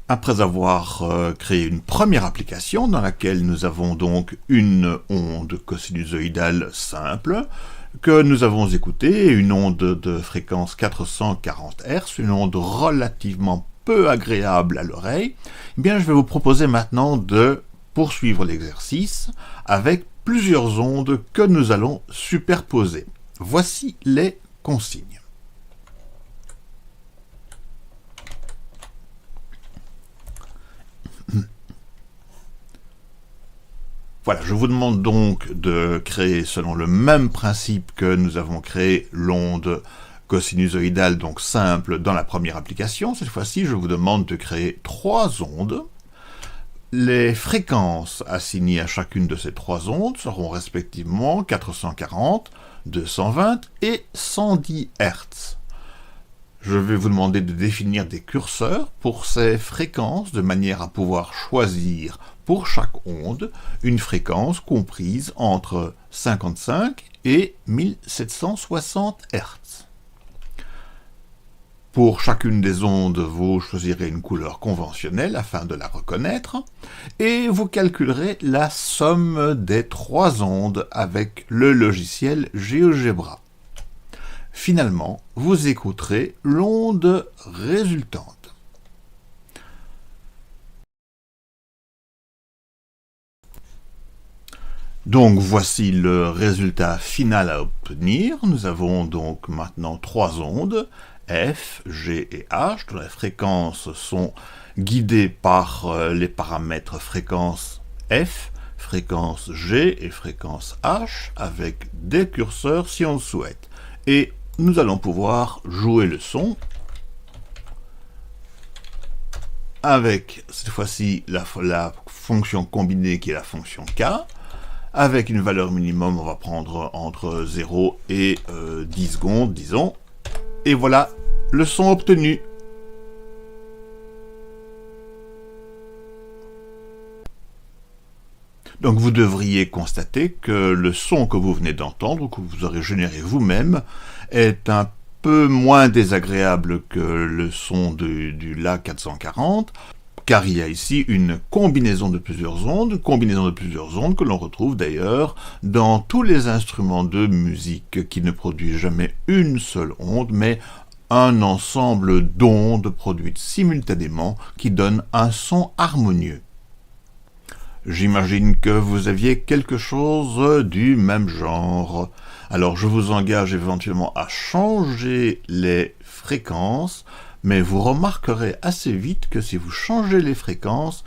Après avoir créé une première application dans laquelle nous avons donc une onde cosinusoïdale simple que nous avons écoutée, une onde de fréquence 440 Hz, une onde relativement peu agréable à l'oreille, eh bien je vais vous proposer maintenant de poursuivre l'exercice avec plusieurs ondes que nous allons superposer. Voici les consignes. Voilà, je vous demande donc de créer selon le même principe que nous avons créé l'onde cosinusoïdale, donc simple, dans la première application. Cette fois-ci, je vous demande de créer 3 ondes. Les fréquences assignées à chacune de ces 3 ondes seront respectivement 440, 220 et 110 Hz. Je vais vous demander de définir des curseurs pour ces fréquences de manière à pouvoir choisir pour chaque onde une fréquence comprise entre 55 et 1760 Hz. Pour chacune des ondes, vous choisirez une couleur conventionnelle afin de la reconnaître et vous calculerez la somme des 3 ondes avec le logiciel GeoGebra. Finalement, vous écouterez l'onde résultante. Donc voici le résultat final à obtenir. Nous avons donc maintenant 3 ondes, F, G et H, dont les fréquences sont guidées par les paramètres fréquence F, fréquence G et fréquence H, avec des curseurs si on le souhaite. Et nous allons pouvoir jouer le son avec cette fois-ci la fonction combinée qui est la fonction K. Avec une valeur minimum, on va prendre entre 0 et 10 secondes, disons. Et voilà le son obtenu. Donc vous devriez constater que le son que vous venez d'entendre, que vous aurez généré vous-même, est un peu moins désagréable que le son du La 440, car il y a ici une combinaison de plusieurs ondes que l'on retrouve d'ailleurs dans tous les instruments de musique qui ne produisent jamais une seule onde, mais un ensemble d'ondes produites simultanément qui donnent un son harmonieux. J'imagine que vous aviez quelque chose du même genre. Alors je vous engage éventuellement à changer les fréquences, mais vous remarquerez assez vite que si vous changez les fréquences,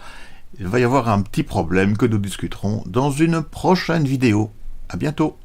il va y avoir un petit problème que nous discuterons dans une prochaine vidéo. À bientôt.